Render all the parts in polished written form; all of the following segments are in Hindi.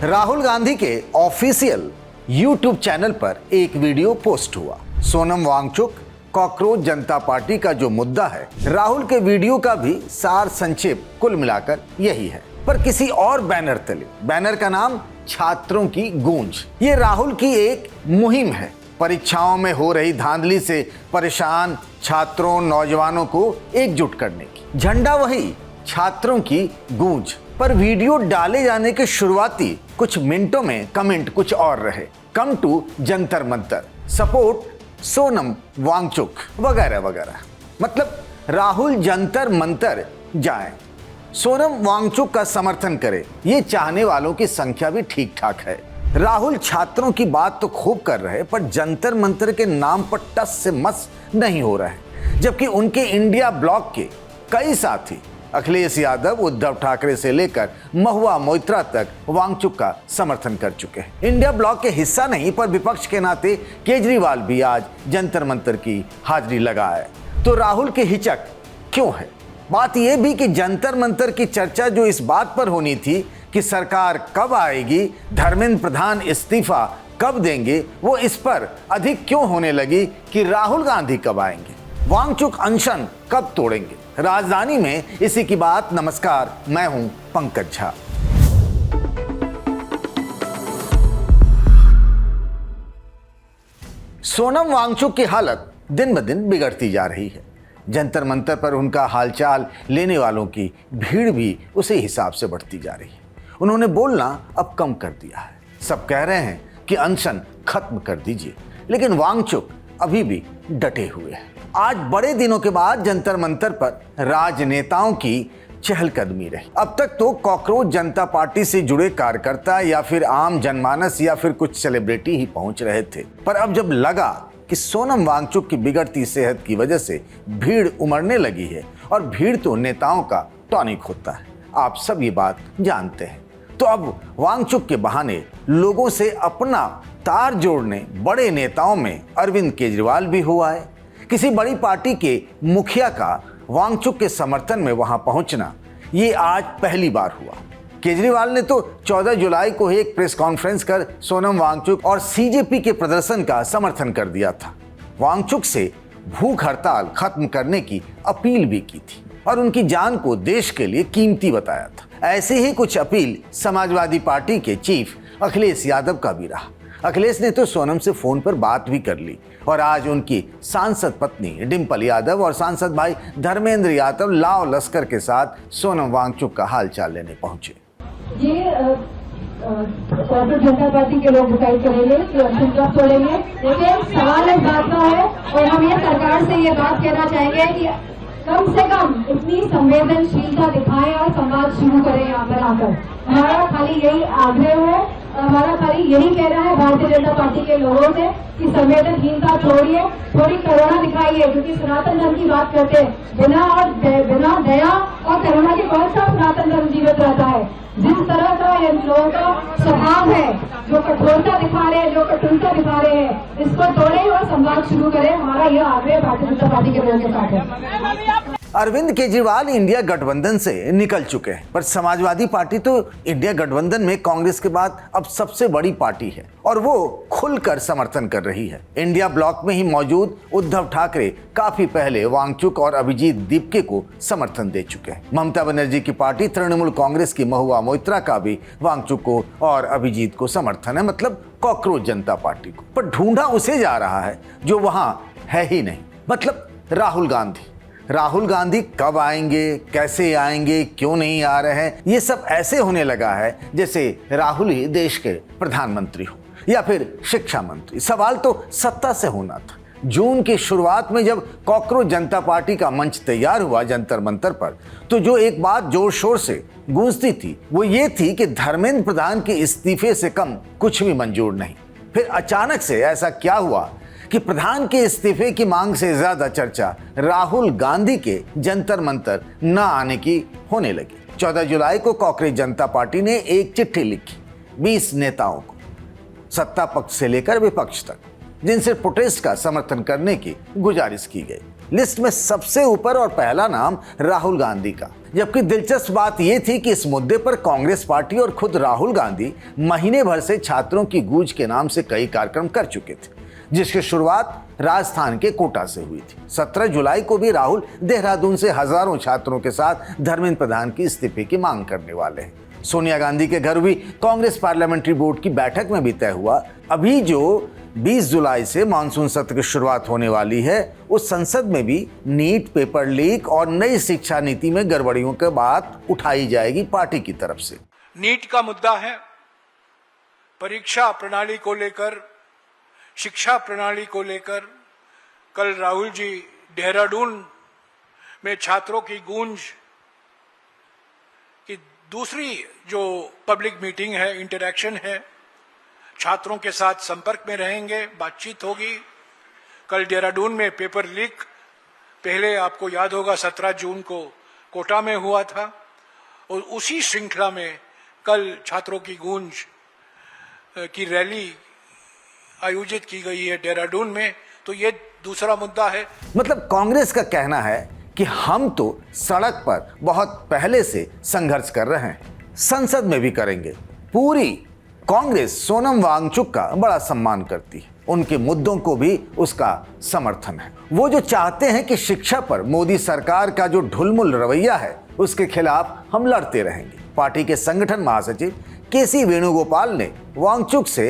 राहुल गांधी के ऑफिशियल यूट्यूब चैनल पर एक वीडियो पोस्ट हुआ। सोनम वांगचुक कॉकरोच जनता पार्टी का जो मुद्दा है, राहुल के वीडियो का भी सार संक्षेप कुल मिलाकर यही है, पर किसी और बैनर तले। बैनर का नाम छात्रों की गूंज। ये राहुल की एक मुहिम है, परीक्षाओं में हो रही धांधली से परेशान छात्रों नौजवानों को एकजुट करने की। झंडा वही, छात्रों की गूंज, पर वीडियो डाले जाने के शुरुआती कुछ मिनटों में कमेंट कुछ और रहे। Come to Jantar Mantar, support Sonam Wangchuk वगैरह वगैरह। मतलब राहुल जंतर मंतर जाएं, सोनम वांगचुक का समर्थन करे, ये चाहने वालों की संख्या भी ठीक ठाक है। राहुल छात्रों की बात तो खूब कर रहे, पर जंतर मंतर के नाम पर टस से मस नहीं हो रहा है, जबकि उनके इंडिया ब्लॉक के कई साथी अखिलेश यादव, उद्धव ठाकरे से लेकर महुआ मोइत्रा तक वांगचुक का समर्थन कर चुके हैं। इंडिया ब्लॉक के हिस्सा नहीं, पर विपक्ष के नाते केजरीवाल भी आज जंतर मंतर की हाजिरी लगाए। तो राहुल की हिचक क्यों है? बात यह भी कि जंतर मंतर की चर्चा जो इस बात पर होनी थी कि सरकार कब आएगी, धर्मेंद्र प्रधान इस्तीफा कब देंगे, वो इस पर अधिक क्यों होने लगी कि राहुल गांधी कब आएंगे, वांगचुक अनशन कब तोड़ेंगे। राजधानी में इसी की बात। नमस्कार, मैं हूं पंकज झा। सोनम वांगचुक की हालत दिन ब दिन बिगड़ती जा रही है। जंतर मंतर पर उनका हालचाल लेने वालों की भीड़ भी उसी हिसाब से बढ़ती जा रही है। उन्होंने बोलना अब कम कर दिया है। सब कह रहे हैं कि अनशन खत्म कर दीजिए, लेकिन वांगचुक अभी भी डटे हुए हैं। आज बड़े दिनों के बाद जंतर मंतर पर राजनेताओं की चहलकदमी रही। अब तक तो कॉकरोच जनता पार्टी से जुड़े कार्यकर्ता या फिर आम जनमानस या फिर कुछ सेलिब्रिटी ही पहुंच रहे थे, पर अब जब लगा कि सोनम वांगचुक की बिगड़ती सेहत की वजह से भीड़ उमड़ने लगी है, और भीड़ तो नेताओं का टॉनिक होता है, आप सब ये बात जानते हैं, तो अब वांगचुक के बहाने लोगों से अपना तार जोड़ने बड़े नेताओं में अरविंद केजरीवाल भी हुआ है। किसी बड़ी पार्टी के मुखिया का वांगचुक के समर्थन में वहां पहुंचना ये आज पहली बार हुआ। केजरीवाल ने तो 14 जुलाई को एक प्रेस कॉन्फ्रेंस कर सोनम वांगचुक और सीजेपी के प्रदर्शन का समर्थन कर दिया था। वांगचुक से भूख हड़ताल खत्म करने की अपील भी की थी और उनकी जान को देश के लिए कीमती बताया था। ऐसे ही कुछ अपील समाजवादी पार्टी के चीफ अखिलेश यादव का भी रहा। अखिलेश ने तो सोनम से फोन पर बात भी कर ली, और आज उनकी सांसद पत्नी डिंपल यादव और सांसद भाई धर्मेंद्र यादव लाव लश्कर के साथ सोनम वांगचुक का हालचाल लेने पहुंचे। ये कॉर्पोरेट जनता पार्टी के लोग डिसाइड करेंगे कि अनशन कब तोड़ेंगे, लेकिन सवाल इस बात का है, और हम ये सरकार से ये बात कहना चाहेंगे कि कम से कम इतनी संवेदनशीलता दिखाएं और संवाद शुरू करें यहाँ पर आकर। हमारा खाली यही आग्रह है, हमारा खाली यही कहना है भारतीय जनता पार्टी के लोगों से कि संवेदनहीनता छोड़िए, थोड़ी करुणा दिखाइए, क्योंकि सनातन धर्म की बात करते हैं, बिना दया और करुणा के कौन सा सनातन धर्म जीवित रहता है। जिस तरह का इन लोगों का स्वभाव है, जो कठोरता दिखा रहे हैं, जो कठोरता दिखा रहे हैं, इसको तोड़ें और संवाद शुरू करें। हमारा यह आग्रह भारतीय जनता पार्टी के लोगों के साथ है। अरविंद केजरीवाल इंडिया गठबंधन से निकल चुके हैं, पर समाजवादी पार्टी तो इंडिया गठबंधन में कांग्रेस के बाद अब सबसे बड़ी पार्टी है, और वो खुलकर समर्थन कर रही है। इंडिया ब्लॉक में ही मौजूद उद्धव ठाकरे काफी पहले वांगचुक और अभिजीत दीपके को समर्थन दे चुके हैं। ममता बनर्जी की पार्टी तृणमूल कांग्रेस की महुआ मोइत्रा का भी वांगचुक को और अभिजीत को समर्थन है, मतलब कॉकरोच जनता पार्टी को। पर ढूंढा उसे जा रहा है जो वहां है ही नहीं, मतलब राहुल गांधी। राहुल गांधी कब आएंगे, कैसे आएंगे, क्यों नहीं आ रहे हैं, ये सब ऐसे होने लगा है जैसे राहुल ही देश के प्रधानमंत्री हो या फिर शिक्षा मंत्री। सवाल तो सत्ता से होना था। जून की शुरुआत में जब कॉकरोच जनता पार्टी का मंच तैयार हुआ जंतर मंतर पर, तो जो एक बात जोर शोर से गूंजती थी वो ये थी कि धर्मेंद्र प्रधान के इस्तीफे से कम कुछ भी मंजूर नहीं। फिर अचानक से ऐसा क्या हुआ कि प्रधान के इस्तीफे की मांग से ज्यादा चर्चा राहुल गांधी के जंतर मंतर न आने की होने लगी। 14 जुलाई को कॉकरोच जनता पार्टी ने एक चिट्ठी लिखी 20 नेताओं को, सत्ता पक्ष से लेकर विपक्ष तक। जिनसे प्रोटेस्ट का समर्थन करने की गुजारिश की गई। लिस्ट में सबसे ऊपर और पहला नाम राहुल गांधी का, जबकि दिलचस्प बात यह थी कि इस मुद्दे पर कांग्रेस पार्टी और खुद राहुल गांधी महीने भर से छात्रों की गूंज के नाम से कई कार्यक्रम कर चुके थे, जिसकी शुरुआत राजस्थान के कोटा से हुई थी। 17 जुलाई को भी राहुल देहरादून से हजारों छात्रों के साथ धर्मेंद्र प्रधान की इस्तीफे की मांग करने वाले हैं। सोनिया गांधी के घर भी कांग्रेस पार्लियामेंट्री बोर्ड की बैठक में भी तय हुआ। अभी जो 20 जुलाई से मानसून सत्र की शुरुआत होने वाली है, उस संसद में भी नीट, पेपर लीक और नई शिक्षा नीति में गड़बड़ियों की बात उठाई जाएगी पार्टी की तरफ से। नीट का मुद्दा है, परीक्षा प्रणाली को लेकर, शिक्षा प्रणाली को लेकर कल राहुल जी देहरादून में छात्रों की गूंज की दूसरी जो पब्लिक मीटिंग है, इंटरैक्शन है, छात्रों के साथ संपर्क में रहेंगे, बातचीत होगी। कल देहरादून में पेपर लीक, पहले आपको याद होगा 17 जून को कोटा में हुआ था, और उसी श्रृंखला में कल छात्रों की गूंज की रैली आयोजित की गई है देहरादून में। तो ये दूसरा मुद्दा है। मतलब कांग्रेस का कहना है कि हम तो सड़क पर बहुत पहले से संघर्ष कर रहे हैं, संसद में भी करेंगे। पूरी कांग्रेस सोनम वांगचुक का बड़ा सम्मान करती है, उनके मुद्दों को भी उसका समर्थन है। वो जो चाहते हैं कि शिक्षा पर मोदी सरकार का जो ढुलमुल रवैया है, उसके खिलाफ हम लड़ते रहेंगे। पार्टी के संगठन महासचिव केसी वेणुगोपाल ने वांगचुक से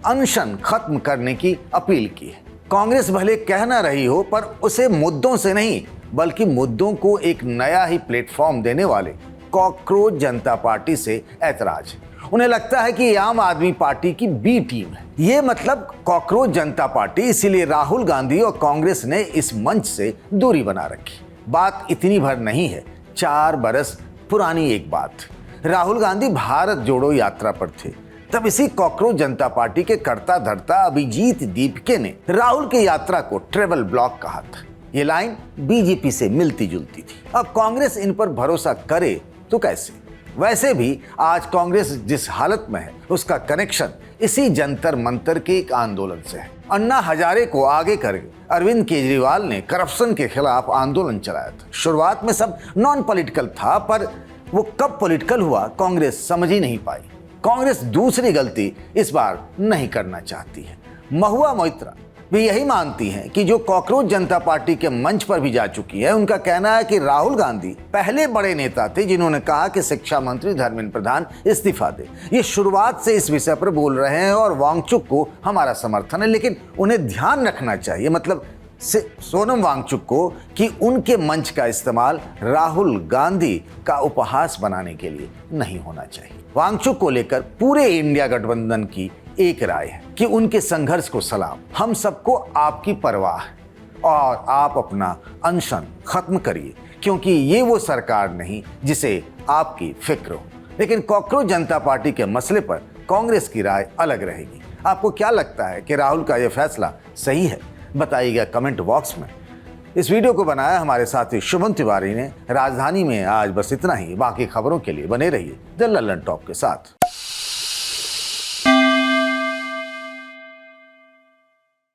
अनशन खत्म करने की अपील की है। कांग्रेस भले कह ना रही हो, पर उसे मुद्दों से नहीं बल्कि मुद्दों को एक नया ही प्लेटफॉर्म देने वाले कॉकरोच जनता पार्टी से ऐतराज है। उन्हें लगता है कि ये आम आदमी पार्टी की बी टीम है। ये मतलब कॉकरोच जनता पार्टी, इसीलिए राहुल गांधी और कांग्रेस ने इस मंच से दूरी बना रखी। बात इतनी भर नहीं है, 4 बरस पुरानी एक बात। राहुल गांधी भारत जोड़ो यात्रा पर थे, तब इसी कॉकरोच जनता पार्टी के कर्ता धर्ता अभिजीत दीपके ने राहुल की यात्रा को ट्रेवल ब्लॉक कहा था। ये लाइन बीजेपी से मिलती जुलती थी। अब कांग्रेस इन पर भरोसा करे तो कैसे? वैसे भी आज कांग्रेस जिस हालत में है, उसका कनेक्शन इसी जंतर मंतर के एक आंदोलन से है। अन्ना हजारे को आगे करके अरविंद केजरीवाल ने करप्शन के खिलाफ आंदोलन चलाया था। शुरुआत में सब नॉन पॉलिटिकल था, पर वो कब पॉलिटिकल हुआ कांग्रेस समझ ही नहीं पाई। कांग्रेस दूसरी गलती इस बार नहीं करना चाहती है। महुआ मोइत्रा भी यही मानती हैं कि जो कॉकरोच जनता पार्टी के मंच पर भी जा चुकी है। उनका कहना है कि राहुल गांधी पहले बड़े नेता थे जिन्होंने कहा कि शिक्षा मंत्री धर्मेंद्र प्रधान इस्तीफा दे। ये शुरुआत से इस विषय पर बोल रहे हैं और वांगचुक को हमारा समर्थन है, लेकिन उन्हें ध्यान रखना चाहिए, मतलब सोनम वांगचुक को, कि उनके मंच का इस्तेमाल राहुल गांधी का उपहास बनाने के लिए नहीं होना चाहिए। वांगचुक को लेकर पूरे इंडिया गठबंधन की एक राय है कि उनके संघर्ष को सलाम। हम सबको आपकी परवाह है और आप अपना अनशन खत्म करिए, क्योंकि ये वो सरकार नहीं जिसे आपकी फिक्र हो। लेकिन कॉकरोच जनता पार्टी के मसले पर कांग्रेस की राय अलग रहेगी। आपको क्या लगता है कि राहुल का यह फैसला सही है? बताइएगा कमेंट बॉक्स में। इस वीडियो को बनाया हमारे साथी शुभम तिवारी ने। राजधानी में आज बस इतना ही। बाकी खबरों के लिए बने रहिए द लल्लन टॉप के साथ।